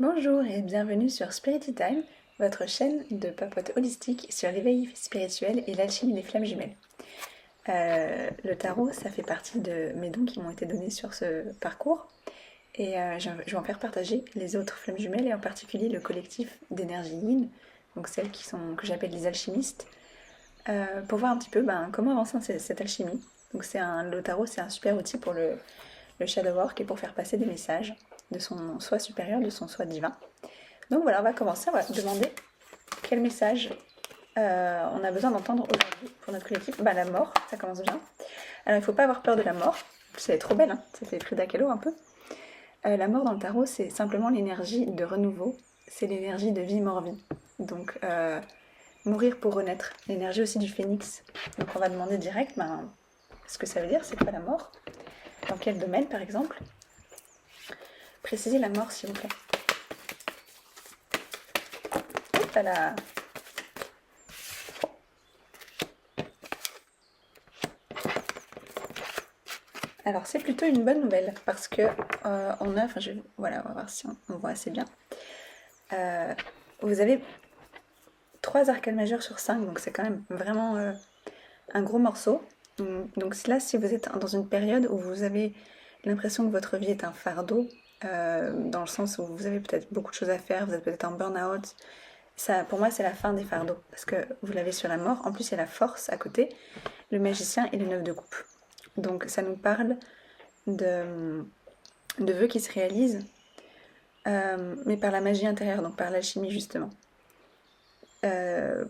Bonjour et bienvenue sur Spirity Time, votre chaîne de papote holistique sur l'éveil spirituel et l'alchimie des flammes jumelles. Le tarot, ça fait partie de mes dons qui m'ont été donnés sur ce parcours et je vais en faire partager les autres flammes jumelles et en particulier le collectif d'énergie yin, donc celles que j'appelle les alchimistes, pour voir un petit peu comment avancer cette alchimie. Donc le tarot, c'est un super outil pour le shadow work et pour faire passer des messages de son soi supérieur, de son soi divin. Donc voilà, on va commencer, on va demander quel message on a besoin d'entendre aujourd'hui pour notre collectif. La mort, ça commence bien. Alors il ne faut pas avoir peur de la mort, c'est trop belle, hein, ça fait Frida Kahlo un peu. La mort dans le tarot, c'est simplement l'énergie de renouveau, c'est l'énergie de vie, mort-vie. Donc mourir pour renaître, l'énergie aussi du phénix. Donc on va demander direct ce que ça veut dire, c'est quoi la mort, dans quel domaine par exemple. Précisez la mort s'il vous plaît. Hop là. Alors c'est plutôt une bonne nouvelle parce que voilà, on va voir si on voit assez bien. Vous avez 3 arcanes majeures sur 5, donc c'est quand même vraiment un gros morceau. Donc là, si vous êtes dans une période où vous avez l'impression que votre vie est un fardeau, dans le sens où vous avez peut-être beaucoup de choses à faire, vous êtes peut-être en burn-out, ça, pour moi, c'est la fin des fardeaux, parce que vous l'avez sur la mort. En plus, il y a la force à côté, le magicien et le 9 de coupe. Donc ça nous parle de vœux qui se réalisent, mais par la magie intérieure, donc par l'alchimie justement.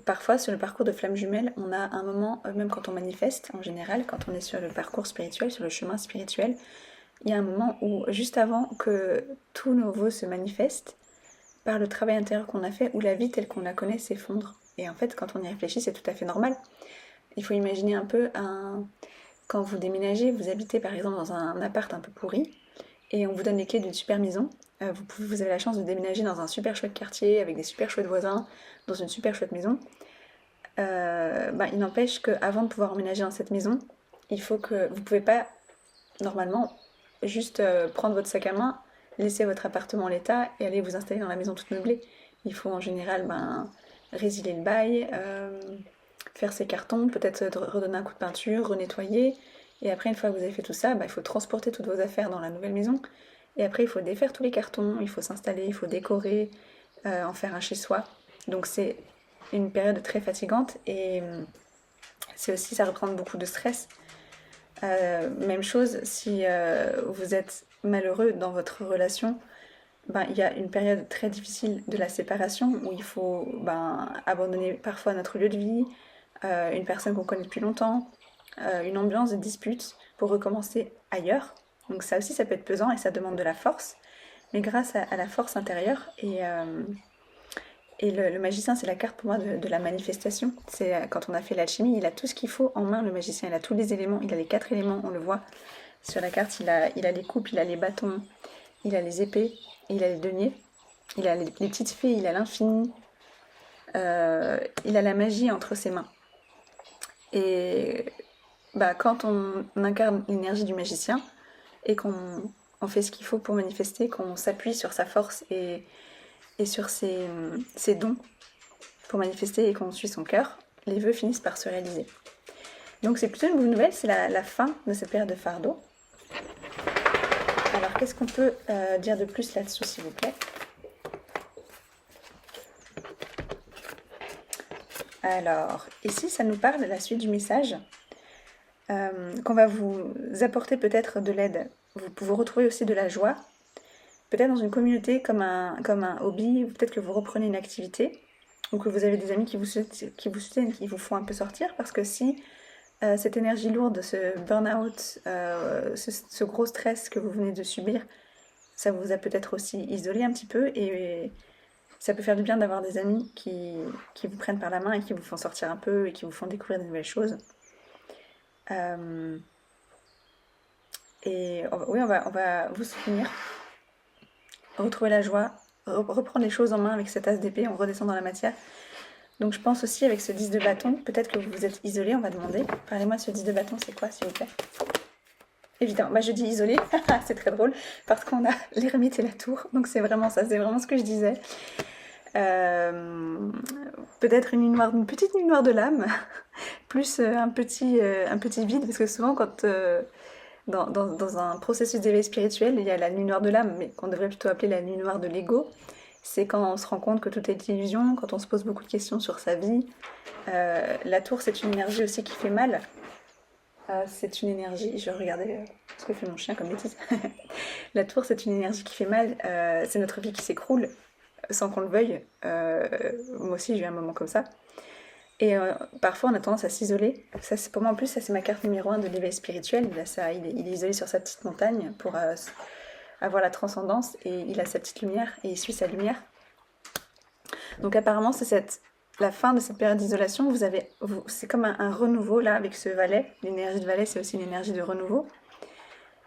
Parfois sur le parcours de flamme jumelle, on a un moment, même quand on manifeste en général, quand on est sur le parcours spirituel, sur le chemin spirituel, il y a un moment où juste avant que tous nos vœux se manifestent, par le travail intérieur qu'on a fait, où la vie telle qu'on la connaît s'effondre. Et en fait, quand on y réfléchit, c'est tout à fait normal. Il faut imaginer un peu quand vous déménagez, vous habitez par exemple dans un appart un peu pourri, et on vous donne les clés d'une super maison. Vous avez la chance de déménager dans un super chouette quartier, avec des super chouettes voisins, dans une super chouette maison. Il n'empêche qu'avant de pouvoir emménager dans cette maison, il faut que vous ne pouvez pas, normalement, juste prendre votre sac à main, laisser votre appartement en l'état et aller vous installer dans la maison toute meublée. Il faut en général résilier le bail, faire ses cartons, peut-être redonner un coup de peinture, renettoyer. Et après, une fois que vous avez fait tout ça, il faut transporter toutes vos affaires dans la nouvelle maison. Et après, il faut défaire tous les cartons, il faut s'installer, il faut décorer, en faire un chez-soi. Donc c'est une période très fatigante et ça représente beaucoup de stress. Même chose si vous êtes malheureux dans votre relation, il y a une période très difficile de la séparation où il faut abandonner parfois notre lieu de vie, une personne qu'on connaît depuis longtemps, une ambiance de dispute pour recommencer ailleurs. Donc ça aussi, ça peut être pesant et ça demande de la force. Mais grâce à la force intérieure et le magicien, c'est la carte pour moi de la manifestation. C'est quand on a fait l'alchimie, il a tout ce qu'il faut en main, le magicien. Il a tous les éléments, il a les 4 éléments, on le voit sur la carte. Il a les coupes, il a les bâtons, il a les épées, il a les deniers, il a les petites fées, il a l'infini, il a la magie entre ses mains. Et quand on incarne l'énergie du magicien et qu'on fait ce qu'il faut pour manifester, qu'on s'appuie sur sa force et sur ses dons pour manifester et qu'on suit son cœur, les vœux finissent par se réaliser. Donc c'est plutôt une bonne nouvelle, c'est la fin de cette période de fardeau. Alors qu'est-ce qu'on peut dire de plus là-dessus s'il vous plaît? Alors ici ça nous parle de la suite du message, qu'on va vous apporter peut-être de l'aide. Vous retrouvez aussi de la joie, peut-être dans une communauté comme un hobby, ou peut-être que vous reprenez une activité, ou que vous avez des amis qui vous soutiennent, qui vous font un peu sortir, parce que si cette énergie lourde, ce burn-out, ce gros stress que vous venez de subir, ça vous a peut-être aussi isolé un petit peu, et ça peut faire du bien d'avoir des amis qui vous prennent par la main et qui vous font sortir un peu et qui vous font découvrir de nouvelles choses. Et oui, on va vous soutenir, retrouver la joie, reprendre les choses en main avec cette as d'épée, on redescend dans la matière. Donc je pense aussi avec ce 10 de bâton, peut-être que vous vous êtes isolé, on va demander. Parlez-moi de ce 10 de bâton, c'est quoi s'il vous plaît? évidemment. Bah, je dis isolé, c'est très drôle, parce qu'on a l'ermite et la tour, donc c'est vraiment ça, c'est vraiment ce que je disais. Euh, Peut-être une petite nuit noire de l'âme, plus un petit vide, parce que souvent quand dans un processus d'éveil spirituel, il y a la nuit noire de l'âme, mais qu'on devrait plutôt appeler la nuit noire de l'ego. C'est quand on se rend compte que tout est illusion, quand on se pose beaucoup de questions sur sa vie. La tour, c'est une énergie aussi qui fait mal. C'est une énergie, je regardais ce que fait mon chien comme bêtise. La tour, c'est une énergie qui fait mal. C'est notre vie qui s'écroule sans qu'on le veuille. Moi aussi, j'ai eu un moment comme ça. Et parfois, on a tendance à s'isoler. Ça, c'est pour moi, en plus, ça, c'est ma carte numéro 1 de l'éveil spirituel. Il est isolé sur sa petite montagne pour avoir la transcendance. Et il a sa petite lumière et il suit sa lumière. Donc, apparemment, la fin de cette période d'isolation. C'est comme un renouveau, là, avec ce valet. L'énergie de valet, c'est aussi une énergie de renouveau.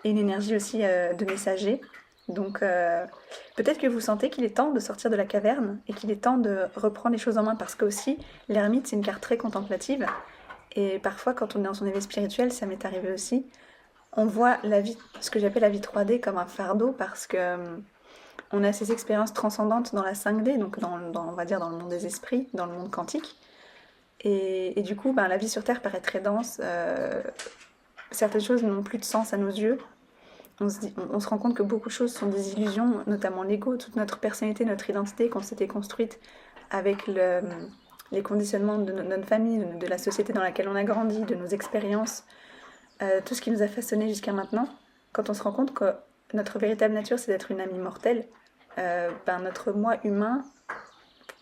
Et une énergie aussi de messager. Donc peut-être que vous sentez qu'il est temps de sortir de la caverne et qu'il est temps de reprendre les choses en main parce que aussi l'ermite c'est une carte très contemplative et parfois quand on est dans son éveil spirituel, ça m'est arrivé aussi, on voit la vie, ce que j'appelle la vie 3D comme un fardeau parce que on a ces expériences transcendantes dans la 5D, donc on va dire dans le monde des esprits, dans le monde quantique. Et du coup, ben, la vie sur Terre paraît très dense. Certaines choses n'ont plus de sens à nos yeux. On se rend compte que beaucoup de choses sont des illusions, notamment l'ego, toute notre personnalité, notre identité qu'on s'était construite avec les conditionnements de notre famille, de la société dans laquelle on a grandi, de nos expériences, tout ce qui nous a façonné jusqu'à maintenant. Quand on se rend compte que notre véritable nature, c'est d'être une âme immortelle, ben notre moi humain,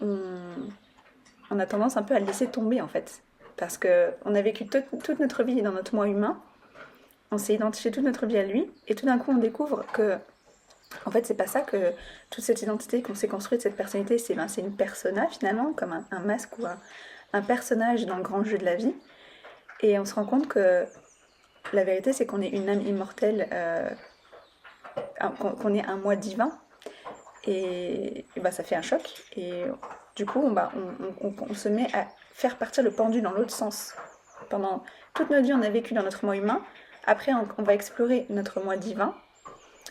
on a tendance un peu à le laisser tomber en fait. Parce qu'on a vécu toute notre vie dans notre moi humain, on s'est identifié toute notre vie à lui, et tout d'un coup on découvre que, en fait, c'est pas ça, que toute cette identité qu'on s'est construite, cette personnalité, c'est une persona finalement, comme un masque ou un personnage dans le grand jeu de la vie. Et on se rend compte que la vérité, c'est qu'on est une âme immortelle, qu'on est un moi divin, et bah, ça fait un choc. Et du coup, on se met à faire partir le pendule dans l'autre sens. Pendant toute notre vie, on a vécu dans notre moi humain. Après, on va explorer notre moi divin.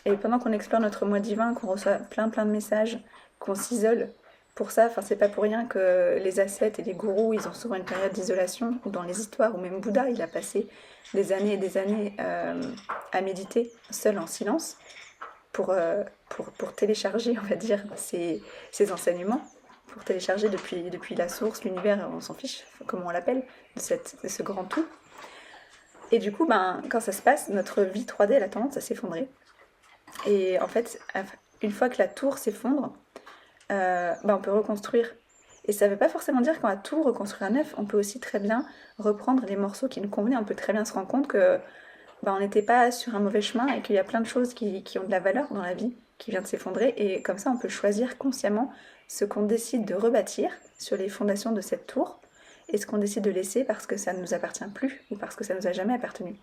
Et pendant qu'on explore notre moi divin, qu'on reçoit plein de messages, qu'on s'isole, pour ça, c'est pas pour rien que les ascètes et les gourous, ils ont souvent une période d'isolation, ou dans les histoires, ou même Bouddha, il a passé des années et des années à méditer, seul en silence, pour télécharger, on va dire, ses enseignements, pour télécharger depuis la source, l'univers, on s'en fiche, comment on l'appelle, de ce grand tout. Et du coup, ben, quand ça se passe, notre vie 3D, elle a tendance à s'effondrer. Et en fait, une fois que la tour s'effondre, ben, on peut reconstruire. Et ça ne veut pas forcément dire qu'on va tout reconstruire à neuf. On peut aussi très bien reprendre les morceaux qui nous convenaient. On peut très bien se rendre compte que ben, on n'était pas sur un mauvais chemin et qu'il y a plein de choses qui ont de la valeur dans la vie, qui vient de s'effondrer. Et comme ça, on peut choisir consciemment ce qu'on décide de rebâtir sur les fondations de cette tour et ce qu'on décide de laisser parce que ça ne nous appartient plus ou parce que ça ne nous a jamais appartenu.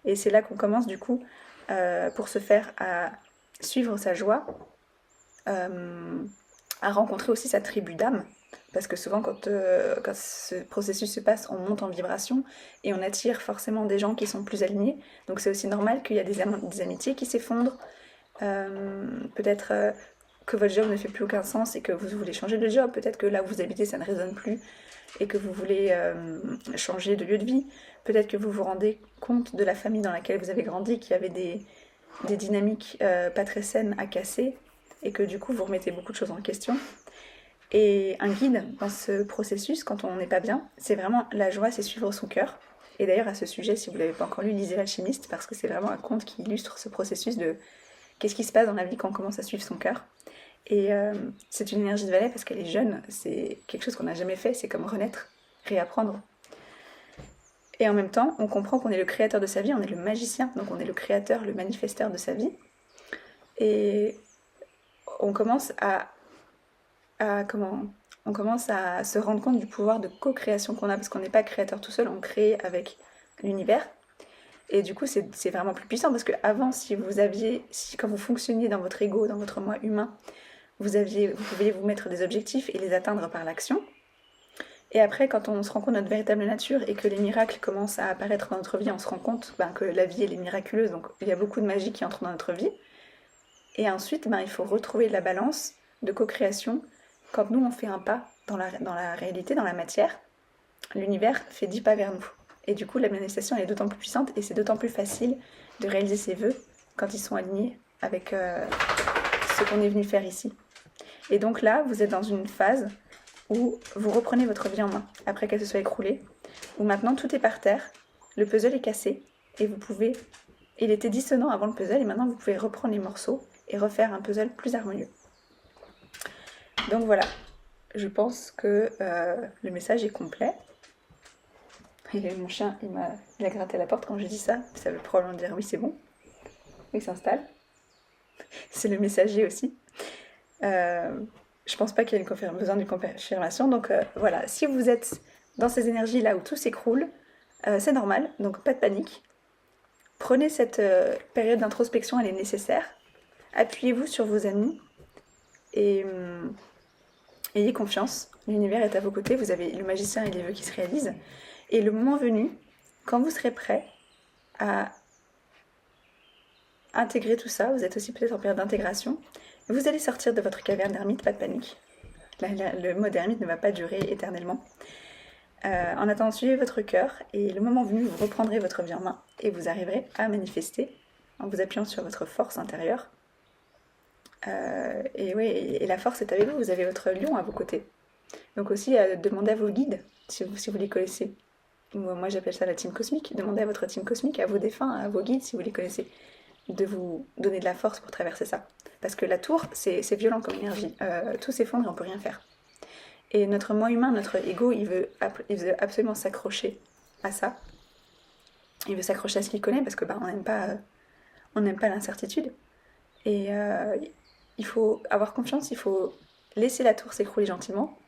Et c'est là qu'on commence du coup, pour se faire à suivre sa joie, à rencontrer aussi sa tribu d'âme. Parce que souvent, quand ce processus se passe, on monte en vibration et on attire forcément des gens qui sont plus alignés. Donc c'est aussi normal qu'il y a des amitiés qui s'effondrent. Peut-être que votre job ne fait plus aucun sens et que vous voulez changer de job. Peut-être que là où vous habitez, ça ne résonne plus et que vous voulez changer de lieu de vie. Peut-être que vous vous rendez compte de la famille dans laquelle vous avez grandi, qu'il y avait des dynamiques pas très saines à casser et que du coup vous remettez beaucoup de choses en question. Et un guide dans ce processus, quand on n'est pas bien, c'est vraiment la joie, c'est suivre son cœur. Et d'ailleurs à ce sujet, si vous ne l'avez pas encore lu, lisez L'Alchimiste, parce que c'est vraiment un conte qui illustre ce processus de qu'est-ce qui se passe dans la vie quand on commence à suivre son cœur. Et c'est une énergie de valet parce qu'elle est jeune, c'est quelque chose qu'on n'a jamais fait, c'est comme renaître, réapprendre. Et en même temps, on comprend qu'on est le créateur de sa vie, on est le magicien, donc on est le créateur, le manifesteur de sa vie. Et on commence on commence à se rendre compte du pouvoir de co-création qu'on a, parce qu'on n'est pas créateur tout seul, on crée avec l'univers. Et du coup, c'est vraiment plus puissant, parce qu'avant, quand vous fonctionniez dans votre ego, dans votre moi humain, vous pouviez vous mettre des objectifs et les atteindre par l'action. Et après, quand on se rend compte de notre véritable nature et que les miracles commencent à apparaître dans notre vie, on se rend compte que la vie elle est miraculeuse, donc il y a beaucoup de magie qui entre dans notre vie. Et ensuite, il faut retrouver la balance de co-création. Quand nous, on fait un pas dans la réalité, dans la matière, l'univers fait 10 pas vers nous. Et du coup, la manifestation elle est d'autant plus puissante et c'est d'autant plus facile de réaliser ses vœux quand ils sont alignés avec ce qu'on est venu faire ici. Et donc là, vous êtes dans une phase où vous reprenez votre vie en main, après qu'elle se soit écroulée, où maintenant tout est par terre, le puzzle est cassé, et vous pouvez... Il était dissonant avant le puzzle, et maintenant vous pouvez reprendre les morceaux et refaire un puzzle plus harmonieux. Donc voilà, je pense que le message est complet. Et mon chien, il a gratté la porte quand j'ai dit ça, ça veut probablement dire oui c'est bon, il s'installe. C'est le messager aussi. Je pense pas qu'il y ait besoin d'une confirmation. Donc voilà, si vous êtes dans ces énergies-là où tout s'écroule, c'est normal, donc pas de panique. Prenez cette période d'introspection, elle est nécessaire. Appuyez-vous sur vos amis et ayez confiance. L'univers est à vos côtés, vous avez le magicien et les vœux qui se réalisent. Et le moment venu, quand vous serez prêt à intégrer tout ça, vous êtes aussi peut-être en période d'intégration, vous allez sortir de votre caverne d'ermite, pas de panique. Le mot d'ermite ne va pas durer éternellement. En attendant, suivez votre cœur et le moment venu, vous reprendrez votre vie en main et vous arriverez à manifester en vous appuyant sur votre force intérieure. Et la force est avec vous, vous avez votre lion à vos côtés. Donc aussi, demandez à vos guides, si vous les connaissez. Moi j'appelle ça la team cosmique. Demandez à votre team cosmique, à vos défunts, à vos guides, si vous les connaissez, de vous donner de la force pour traverser ça. Parce que la tour, c'est violent comme énergie. Tout s'effondre et on peut rien faire. Et notre moi humain, notre ego, il veut absolument s'accrocher à ça. Il veut s'accrocher à ce qu'il connaît parce que on n'aime pas l'incertitude. Et il faut avoir confiance, il faut laisser la tour s'écrouler gentiment.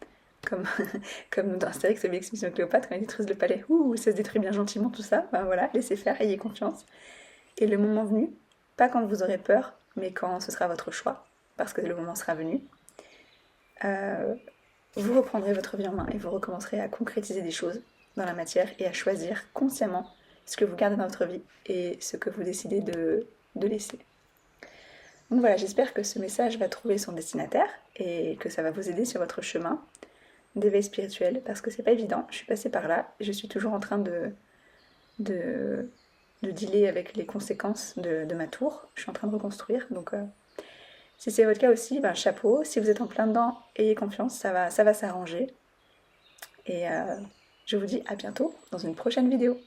Comme dans Astérix, Obélix, Mission Cléopâtre, quand ils détruisent le palais. Ça se détruit bien gentiment tout ça. Voilà, laissez faire, ayez confiance. Et le moment venu, pas quand vous aurez peur, mais quand ce sera votre choix, parce que le moment sera venu, vous reprendrez votre vie en main et vous recommencerez à concrétiser des choses dans la matière et à choisir consciemment ce que vous gardez dans votre vie et ce que vous décidez de laisser. Donc voilà, j'espère que ce message va trouver son destinataire et que ça va vous aider sur votre chemin d'éveil spirituel, parce que c'est pas évident, je suis passée par là, je suis toujours en train de dealer avec les conséquences de ma tour, je suis en train de reconstruire, donc si c'est votre cas aussi, chapeau, si vous êtes en plein dedans, ayez confiance, ça va s'arranger, et je vous dis à bientôt dans une prochaine vidéo.